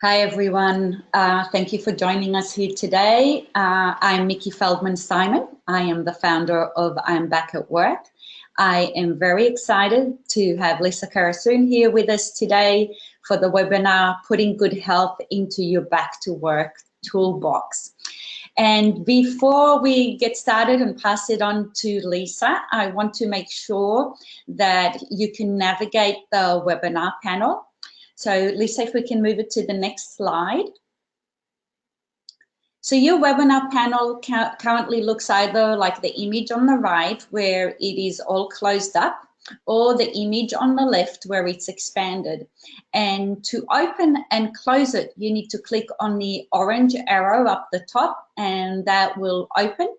Hi, everyone. Thank you for joining us here today. I'm Mickey Feldman-Simon. I am the founder of I'm Back at Work. I am very excited to have Lisa Karasoon here with us today for the webinar, Putting Good Health into Your Back to Work Toolbox. And before we get started and pass it on to Lisa, I want to make sure that you can navigate the webinar panel. So Lisa, if we can move it to the next slide. So your webinar panel currently looks either like the image on the right where it is all closed up, or the image on the left where it's expanded. And to open and close it, you need to click on the orange arrow up the top and that will open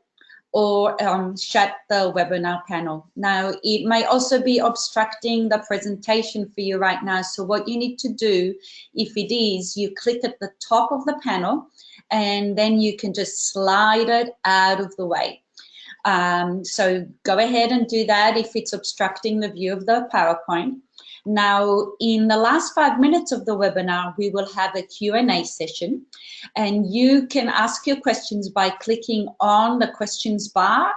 or shut the webinar panel. Now, it may also be obstructing the presentation for you right now. So what you need to do, if it is, you click at the top of the panel and then you can just slide it out of the way. So go ahead and do that if it's obstructing the view of the PowerPoint. Now, in the last 5 minutes of the webinar, we will have a Q&A session, and you can ask your questions by clicking on the questions bar.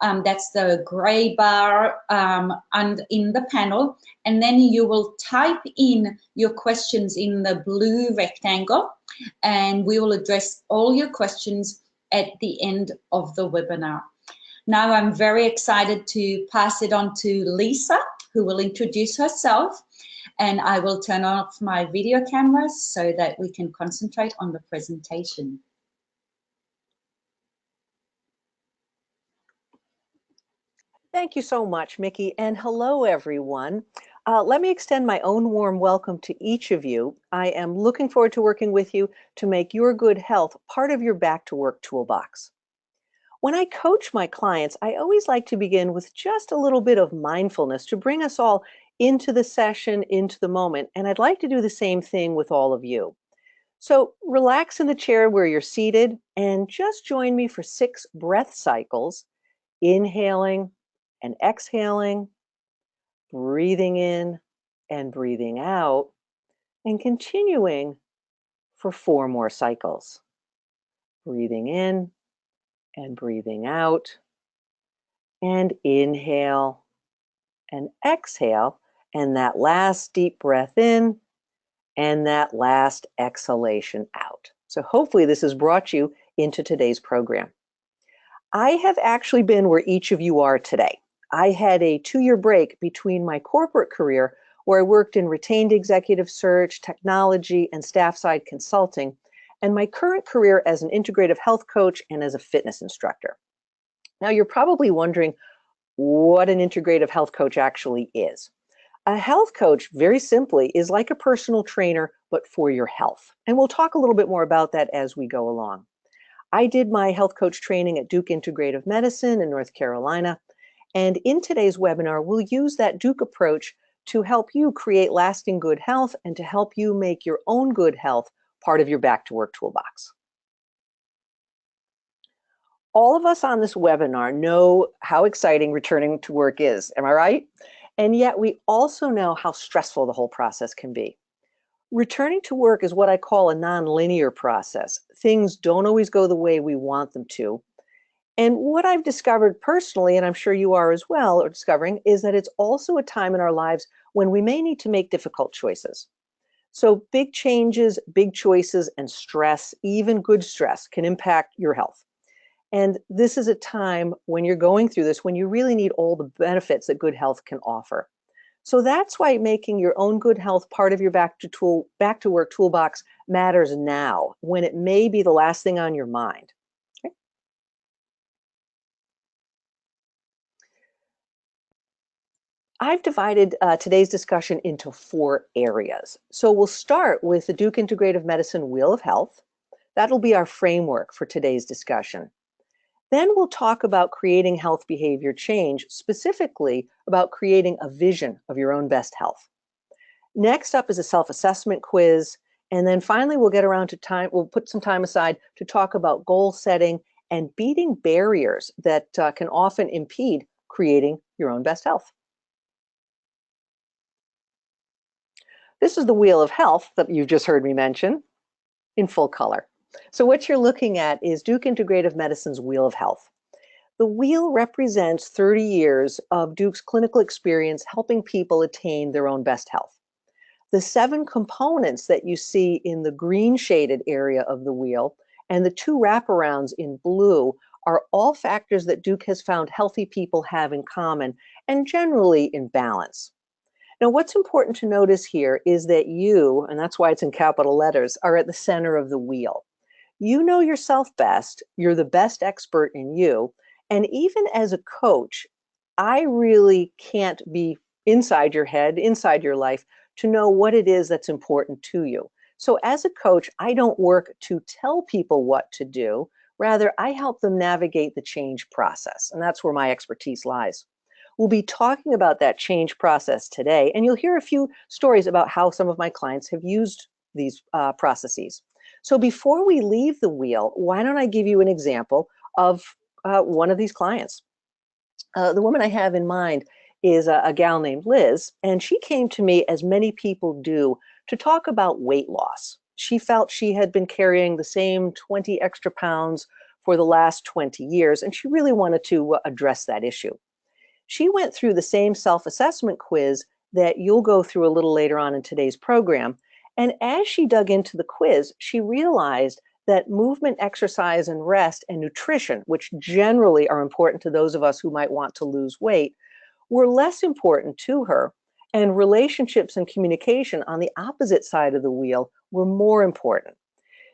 That's the gray bar and in the panel, and then you will type in your questions in the blue rectangle, and we will address all your questions at the end of the webinar. Now I'm very excited to pass it on to Lisa, who will introduce herself, and I will turn off my video cameras so that we can concentrate on the presentation. Thank you so much, Mickey, and hello, everyone. Let me extend my own warm welcome to each of you. I am looking forward to working with you to make your good health part of your back to work toolbox. When I coach my clients, I always like to begin with just a little bit of mindfulness to bring us all into the session, into the moment, and I'd like to do the same thing with all of you. So relax in the chair where you're seated and just join me for 6 breath cycles, inhaling and exhaling, breathing in and breathing out, and continuing for 4 more cycles. Breathing in and breathing out, and inhale and exhale, and that last deep breath in and that last exhalation out. So hopefully this has brought you into today's program. I have actually been where each of you are today. I had a 2-year break between my corporate career, where I worked in retained executive search, technology, and staff-side consulting, and my current career as an integrative health coach and as a fitness instructor. Now, you're probably wondering what an integrative health coach actually is. A health coach, very simply, is like a personal trainer, but for your health. And we'll talk a little bit more about that as we go along. I did my health coach training at Duke Integrative Medicine in North Carolina. And in today's webinar, we'll use that Duke approach to help you create lasting good health and to help you make your own good health part of your back to work toolbox. All of us on this webinar know how exciting returning to work is, am I right? And yet we also know how stressful the whole process can be. Returning to work is what I call a non-linear process. Things don't always go the way we want them to. And what I've discovered personally, and I'm sure you are as well, or discovering, is that it's also a time in our lives when we may need to make difficult choices. So big changes, big choices, and stress, even good stress, can impact your health. And this is a time when you're going through this, when you really need all the benefits that good health can offer. So that's why making your own good health part of your back to work toolbox matters now, when it may be the last thing on your mind. Okay? I've divided today's discussion into 4 areas. So we'll start with the Duke Integrative Medicine Wheel of Health. That'll be our framework for today's discussion. Then we'll talk about creating health behavior change, specifically about creating a vision of your own best health. Next up is a self-assessment quiz. And then finally, we'll get around to time. We'll put some time aside to talk about goal setting and beating barriers that can often impede creating your own best health. This is the Wheel of Health that you've just heard me mention. in full color. So what you're looking at is Duke Integrative Medicine's Wheel of Health. The wheel represents 30 years of Duke's clinical experience helping people attain their own best health. The 7 components that you see in the green shaded area of the wheel and the 2 wraparounds in blue are all factors that Duke has found healthy people have in common and generally in balance. Now, what's important to notice here is that you, and that's why it's in capital letters, are at the center of the wheel. You know yourself best, you're the best expert in you, and even as a coach, I really can't be inside your head, inside your life, to know what it is that's important to you. So as a coach, I don't work to tell people what to do. Rather, I help them navigate the change process, and that's where my expertise lies. We'll be talking about that change process today, and you'll hear a few stories about how some of my clients have used these processes. So before we leave the wheel, why don't I give you an example of one of these clients? The woman I have in mind is a gal named Liz, and she came to me, as many people do, to talk about weight loss. She felt she had been carrying the same 20 extra pounds for the last 20 years, and she really wanted to address that issue. She went through the same self-assessment quiz that you'll go through a little later on in today's program. And as she dug into the quiz, she realized that movement, exercise, and rest and nutrition, which generally are important to those of us who might want to lose weight, were less important to her. And relationships and communication on the opposite side of the wheel were more important.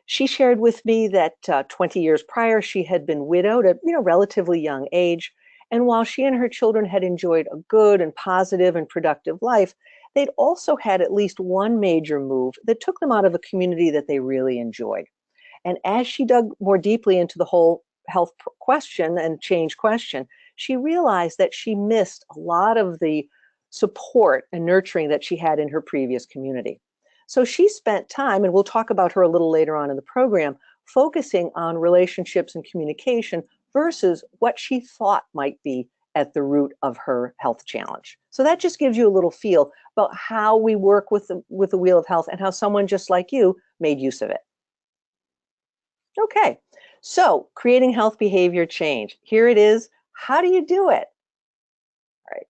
She shared with me that 20 years prior, she had been widowed at relatively young age. And while she and her children had enjoyed a good and positive and productive life, they'd also had at least one major move that took them out of a community that they really enjoyed. And as she dug more deeply into the whole health question and change question, she realized that she missed a lot of the support and nurturing that she had in her previous community. So she spent time, and we'll talk about her a little later on in the program, focusing on relationships and communication versus what she thought might be at the root of her health challenge. So that just gives you a little feel about how we work with the Wheel of Health and how someone just like you made use of it. Okay, so creating health behavior change. Here it is. How do you do it? All right.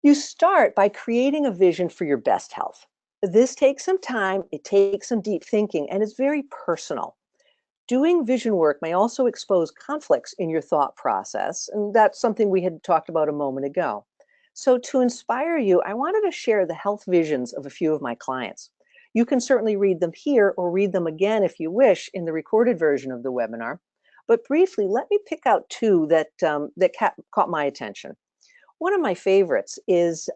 You start by creating a vision for your best health. This takes some time, it takes some deep thinking, and it's very personal. Doing vision work may also expose conflicts in your thought process, and that's something we had talked about a moment ago. So to inspire you, I wanted to share the health visions of a few of my clients. You can certainly read them here or read them again if you wish in the recorded version of the webinar. But briefly, let me pick out 2 that caught my attention. One of my favorites is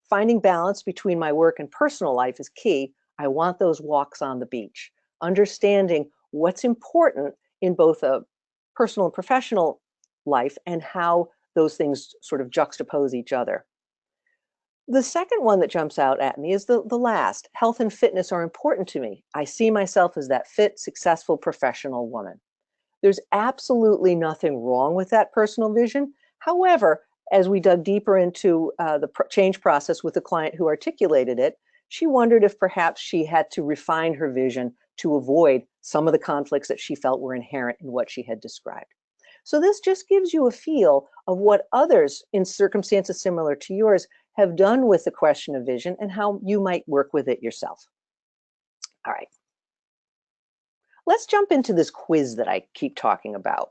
finding balance between my work and personal life is key. I want those walks on the beach. Understanding what's important in both a personal and professional life and how those things sort of juxtapose each other. The second one that jumps out at me is the last. Health and fitness are important to me. I see myself as that fit, successful professional woman. There's absolutely nothing wrong with that personal vision. However, as we dug deeper into the change process with the client who articulated it, she wondered if perhaps she had to refine her vision to avoid some of the conflicts that she felt were inherent in what she had described. So this just gives you a feel of what others in circumstances similar to yours have done with the question of vision and how you might work with it yourself. All right. Let's jump into this quiz that I keep talking about.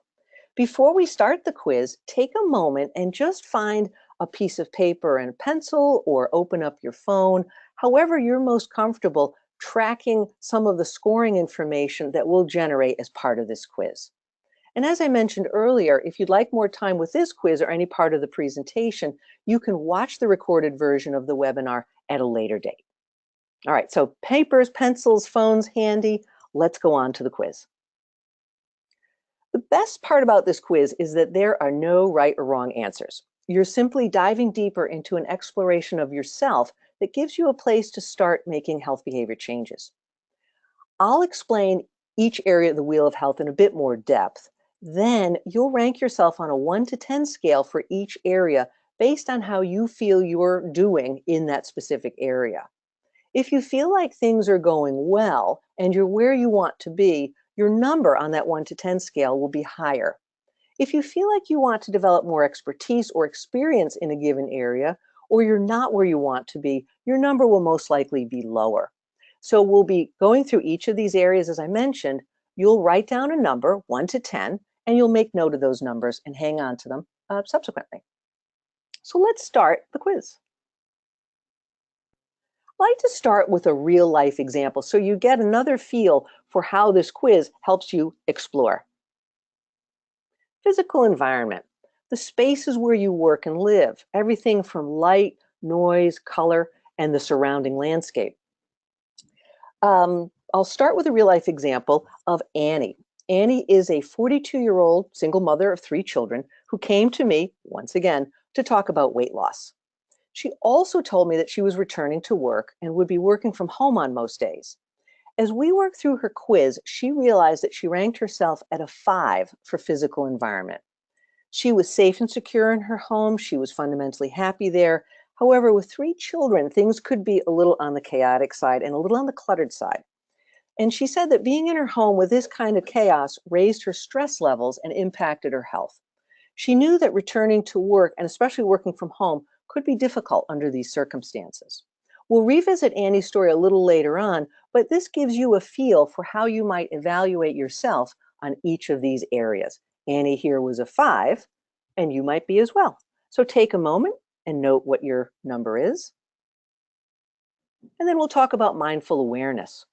Before we start the quiz, take a moment and just find a piece of paper and pencil or open up your phone, however you're most comfortable tracking some of the scoring information that we'll generate as part of this quiz. And as I mentioned earlier, if you'd like more time with this quiz or any part of the presentation, you can watch the recorded version of the webinar at a later date. All right, so papers, pencils, phones handy. Let's go on to the quiz. The best part about this quiz is that there are no right or wrong answers. You're simply diving deeper into an exploration of yourself that gives you a place to start making health behavior changes. I'll explain each area of the Wheel of Health in a bit more depth. Then you'll rank yourself on a 1 to 10 scale for each area based on how you feel you're doing in that specific area. If you feel like things are going well and you're where you want to be, your number on that 1 to 10 scale will be higher. If you feel like you want to develop more expertise or experience in a given area, or you're not where you want to be, your number will most likely be lower. So we'll be going through each of these areas, as I mentioned. You'll write down a number, 1 to 10, and you'll make note of those numbers and hang on to them subsequently. So let's start the quiz. I like to start with a real life example so you get another feel for how this quiz helps you explore. Physical environment, the spaces where you work and live, everything from light, noise, color, and the surrounding landscape. I'll start with a real life example of Annie. Annie is a 42-year-old single mother of 3 children who came to me, once again, to talk about weight loss. She also told me that she was returning to work and would be working from home on most days. As we worked through her quiz, she realized that she ranked herself at a 5 for physical environment. She was safe and secure in her home. She was fundamentally happy there. However, with 3 children, things could be a little on the chaotic side and a little on the cluttered side. And she said that being in her home with this kind of chaos raised her stress levels and impacted her health. She knew that returning to work, and especially working from home, could be difficult under these circumstances. We'll revisit Annie's story a little later on, but this gives you a feel for how you might evaluate yourself on each of these areas. Annie here was a 5, and you might be as well. So take a moment and note what your number is. And then we'll talk about mindful awareness.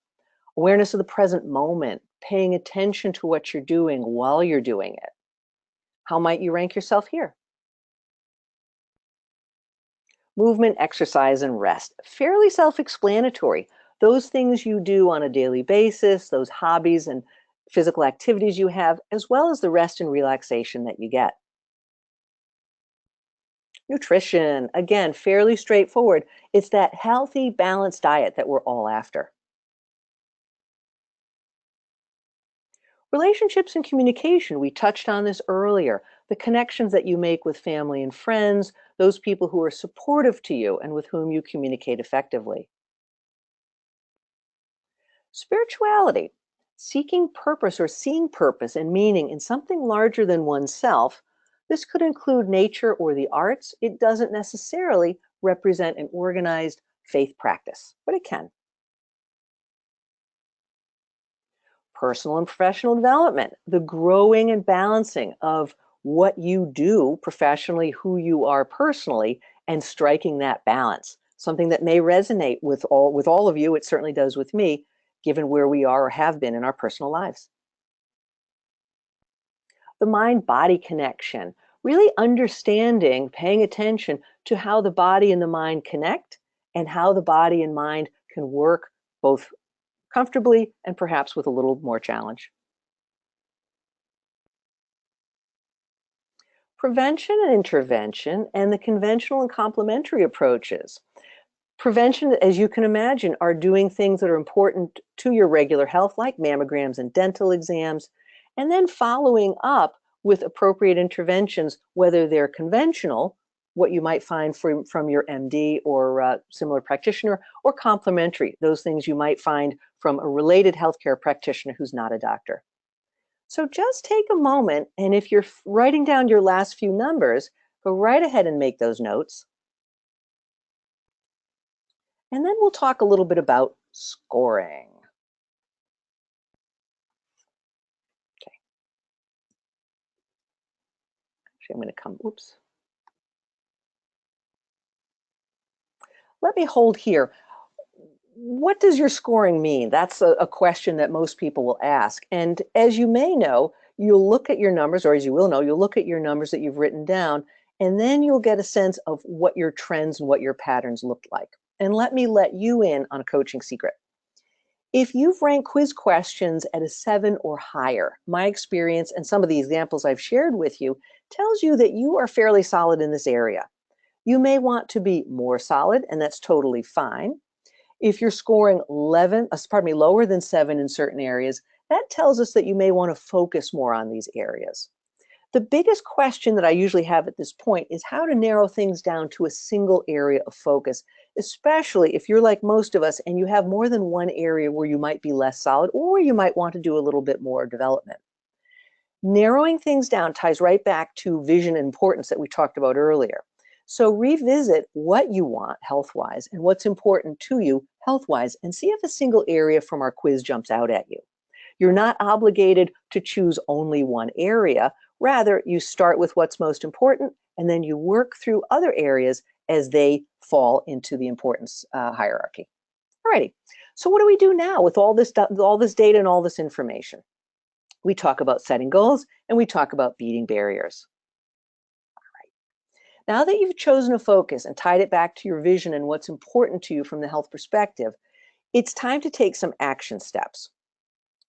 Awareness of the present moment, paying attention to what you're doing while you're doing it. How might you rank yourself here? Movement, exercise, and rest. Fairly self-explanatory. Those things you do on a daily basis, those hobbies and physical activities you have, as well as the rest and relaxation that you get. Nutrition, again, fairly straightforward. It's that healthy, balanced diet that we're all after. Relationships and communication, we touched on this earlier. The connections that you make with family and friends, those people who are supportive to you and with whom you communicate effectively. Spirituality, seeking purpose or seeing purpose and meaning in something larger than oneself. This could include nature or the arts. It doesn't necessarily represent an organized faith practice, but it can. Personal and professional development, the growing and balancing of what you do professionally, who you are personally, and striking that balance. Something that may resonate with all of you. It certainly does with me, given where we are or have been in our personal lives. The mind-body connection, really understanding, paying attention to how the body and the mind connect and how the body and mind can work both comfortably and perhaps with a little more challenge. Prevention and intervention, and the conventional and complementary approaches. Prevention, as you can imagine, are doing things that are important to your regular health, like mammograms and dental exams, and then following up with appropriate interventions, whether they're conventional, what you might find from your MD or similar practitioner, or complementary, those things you might find from a related healthcare practitioner who's not a doctor. So just take a moment, and if you're writing down your last few numbers, go right ahead and make those notes. And then we'll talk a little bit about scoring. Okay. Actually, I'm going to come, oops. Let me hold here. What does your scoring mean? That's a question that most people will ask. And as you may know, you'll look at your numbers, or as you will know, you'll look at your numbers that you've written down, and then you'll get a sense of what your trends and what your patterns looked like. And let me let you in on a coaching secret. If you've ranked quiz questions at a 7 or higher, my experience and some of the examples I've shared with you tells you that you are fairly solid in this area. You may want to be more solid, and that's totally fine. If you're scoring lower than 7 in certain areas, that tells us that you may want to focus more on these areas. The biggest question that I usually have at this point is how to narrow things down to a single area of focus, especially if you're like most of us and you have more than one area where you might be less solid or where you might want to do a little bit more development. Narrowing things down ties right back to vision and importance that we talked about earlier. So revisit what you want health-wise and what's important to you health-wise, and see if a single area from our quiz jumps out at you. You're not obligated to choose only one area. Rather, you start with what's most important, and then you work through other areas as they fall into the importance hierarchy. Alrighty, so what do we do now with all this data and all this information? We talk about setting goals, and we talk about beating barriers. All right. Now that you've chosen a focus and tied it back to your vision and what's important to you from the health perspective, it's time to take some action steps.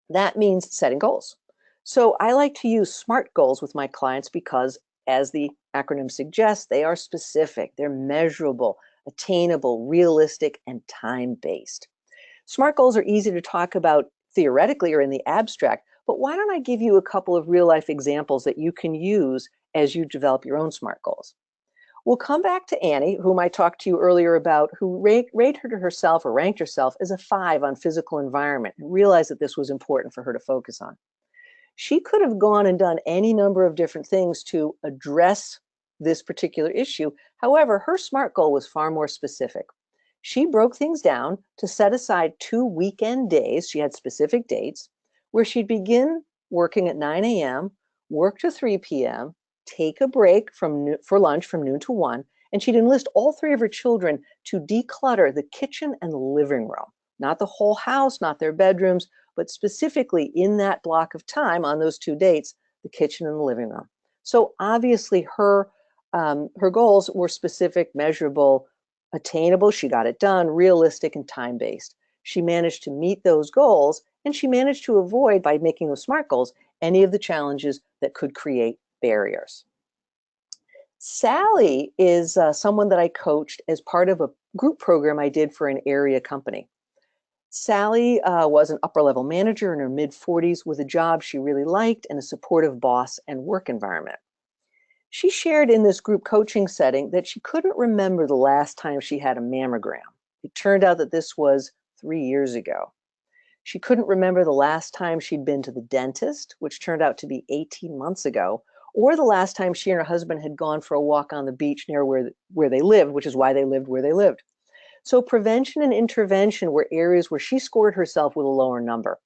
That means setting goals. So I like to use SMART goals with my clients because, as the acronym suggests, they are specific, they're measurable, attainable, realistic, and time-based. SMART goals are easy to talk about theoretically or in the abstract, but why don't I give you a couple of real-life examples that you can use as you develop your own SMART goals. We'll come back to Annie, whom I talked to you earlier about, who ranked herself as a 5 on physical environment, and realized that this was important for her to focus on. She could have gone and done any number of different things to address this particular issue. However, her SMART goal was far more specific. She broke things down to set aside 2 weekend days. She had specific dates where she'd begin working at 9 a.m., work to 3 p.m., take a break for lunch from noon to 1, and she'd enlist all 3 of her children to declutter the kitchen and the living room. Not the whole house, not their bedrooms, but specifically in that block of time on those 2 dates, the kitchen and the living room. So obviously her goals were specific, measurable, attainable. She got it done, realistic, and time-based. She managed to meet those goals, and she managed to avoid, by making those SMART goals, any of the challenges that could create barriers. Sally is someone that I coached as part of a group program I did for an area company. Sally was an upper-level manager in her mid-40s with a job she really liked and a supportive boss and work environment. She shared in this group coaching setting that she couldn't remember the last time she had a mammogram. It turned out that this was 3 years ago. She couldn't remember the last time she'd been to the dentist, which turned out to be 18 months ago, or the last time she and her husband had gone for a walk on the beach near where they lived, which is why they lived where they lived. So prevention and intervention were areas where she scored herself with a lower number.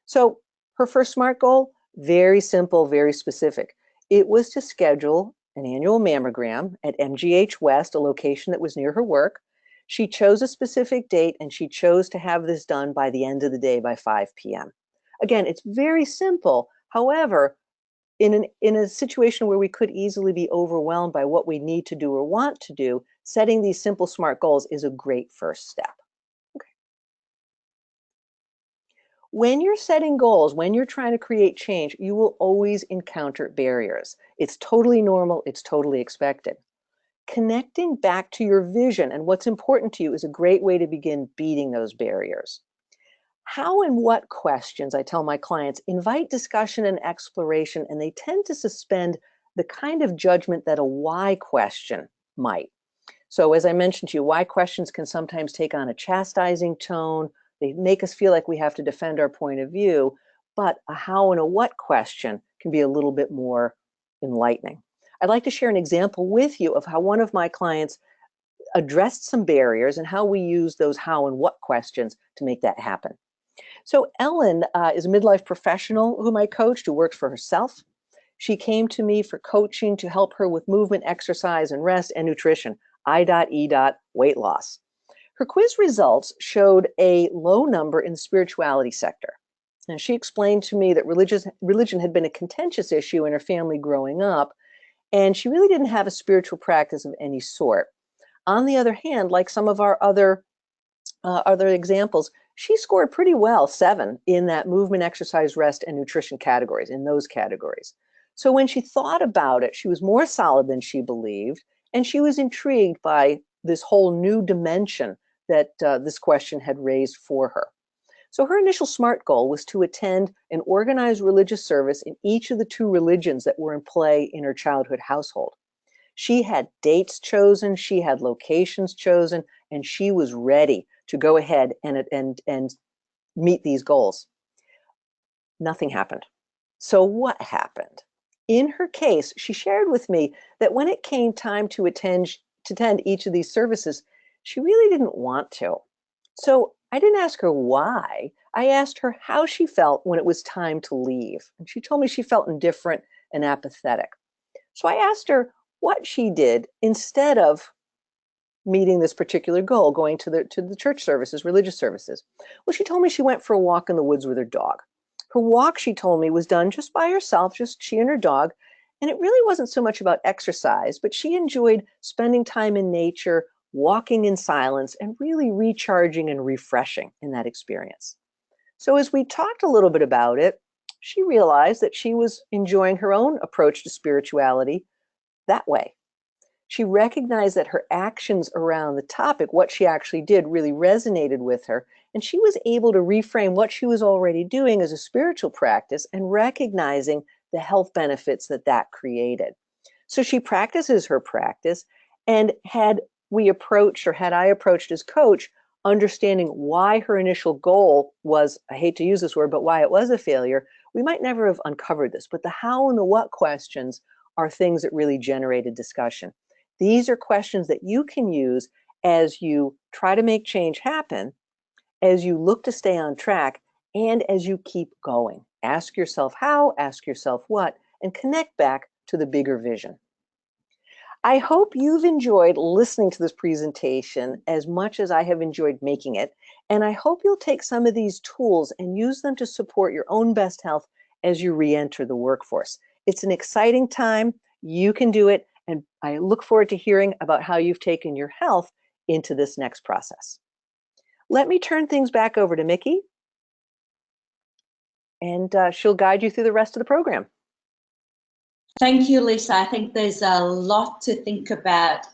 So her first SMART goal, very simple, very specific. It was to schedule an annual mammogram at MGH West, a location that was near her work. She chose a specific date, and she chose to have this done by the end of the day by 5 p.m. Again, it's very simple. However, in a situation where we could easily be overwhelmed by what we need to do or want to do, setting these simple SMART goals is a great first step. Okay. When you're setting goals, when you're trying to create change, you will always encounter barriers. It's totally normal. It's totally expected. Connecting back to your vision and what's important to you is a great way to begin beating those barriers. How and what questions, I tell my clients, invite discussion and exploration, and they tend to suspend the kind of judgment that a why question might. So as I mentioned to you, why questions can sometimes take on a chastising tone. They make us feel like we have to defend our point of view, but a how and a what question can be a little bit more enlightening. I'd like to share an example with you of how one of my clients addressed some barriers and how we use those how and what questions to make that happen. So Ellen is a midlife professional whom I coached, who works for herself. She came to me for coaching to help her with movement, exercise, and rest, and nutrition, I.E. weight loss. Her quiz results showed a low number in the spirituality sector. And she explained to me that religion had been a contentious issue in her family growing up, and she really didn't have a spiritual practice of any sort. On the other hand, like some of our other examples, she scored pretty well, 7, in that movement, exercise, rest, and nutrition categories, in those categories. So when she thought about it, she was more solid than she believed, and she was intrigued by this whole new dimension that this question had raised for her. So her initial SMART goal was to attend an organized religious service in each of the 2 religions that were in play in her childhood household. She had dates chosen, she had locations chosen, and she was ready to go ahead and meet these goals. Nothing happened. So what happened? In her case, she shared with me that when it came time to attend each of these services, she really didn't want to. So I didn't ask her why. I asked her how she felt when it was time to leave. And she told me she felt indifferent and apathetic. So I asked her what she did instead of meeting this particular goal, going to the church services, religious services. Well, she told me she went for a walk in the woods with her dog. Her walk, she told me, was done just by herself, just she and her dog. And it really wasn't so much about exercise, but she enjoyed spending time in nature, walking in silence, and really recharging and refreshing in that experience. So as we talked a little bit about it, she realized that she was enjoying her own approach to spirituality that way. She recognized that her actions around the topic, what she actually did, really resonated with her. And she was able to reframe what she was already doing as a spiritual practice and recognizing the health benefits that that created. So she practices her practice. And had I approached as coach, understanding why her initial goal was, I hate to use this word, but why it was a failure, we might never have uncovered this. But the how and the what questions are things that really generated discussion. These are questions that you can use as you try to make change happen, as you look to stay on track, and as you keep going. Ask yourself how, ask yourself what, and connect back to the bigger vision. I hope you've enjoyed listening to this presentation as much as I have enjoyed making it, and I hope you'll take some of these tools and use them to support your own best health as you re-enter the workforce. It's an exciting time. You can do it. And I look forward to hearing about how you've taken your health into this next process. Let me turn things back over to Mickey, and she'll guide you through the rest of the program. Thank you, Lisa. I think there's a lot to think about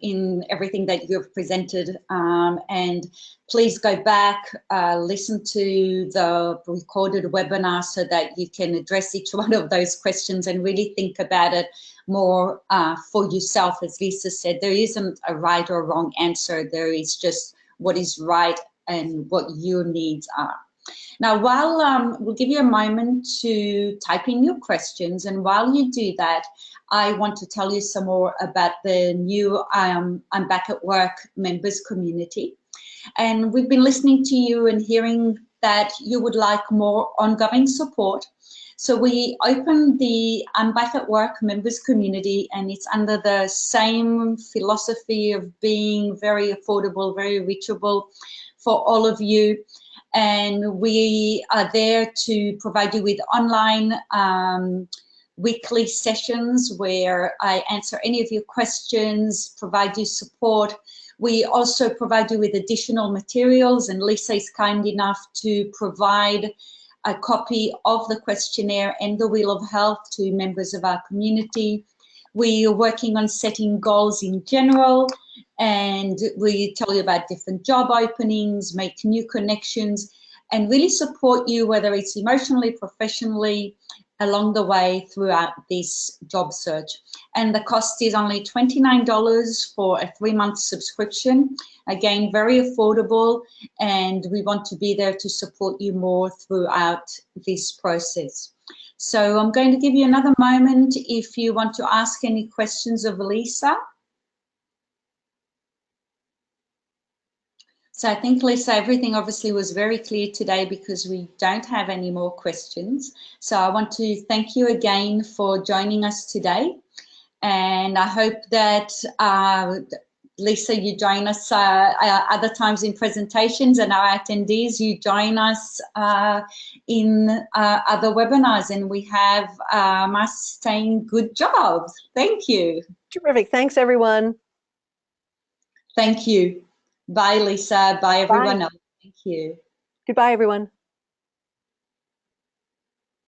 in everything that you've presented. And please go back, listen to the recorded webinar so that you can address each one of those questions and really think about it more for yourself. As Lisa said, there isn't a right or wrong answer. There is just what is right and what your needs are. Now, while we'll give you a moment to type in your questions, and while you do that, I want to tell you some more about the new I'm Back at Work members community. And we've been listening to you and hearing that you would like more ongoing support. So we opened the I'm Back at Work members community, and it's under the same philosophy of being very affordable, very reachable for all of you. And we are there to provide you with online weekly sessions where I answer any of your questions, provide you support. We also provide you with additional materials, and Lisa is kind enough to provide a copy of the questionnaire and the Wheel of Health to members of our community. We are working on setting goals in general, and we tell you about different job openings, make new connections, and really support you, whether it's emotionally, professionally, along the way throughout this job search. And the cost is only $29 for a 3-month subscription. Again, very affordable, and we want to be there to support you more throughout this process. So I'm going to give you another moment if you want to ask any questions of Lisa. So I think, Lisa, everything obviously was very clear today because we don't have any more questions. So I want to thank you again for joining us today. And I hope that, Lisa, you join us other times in presentations, and our attendees, you join us in other webinars, and we have us saying good job. Thank you. Terrific. Thanks, everyone. Thank you. Bye, Lisa. Bye, everyone Bye. else. Thank you. Goodbye, everyone.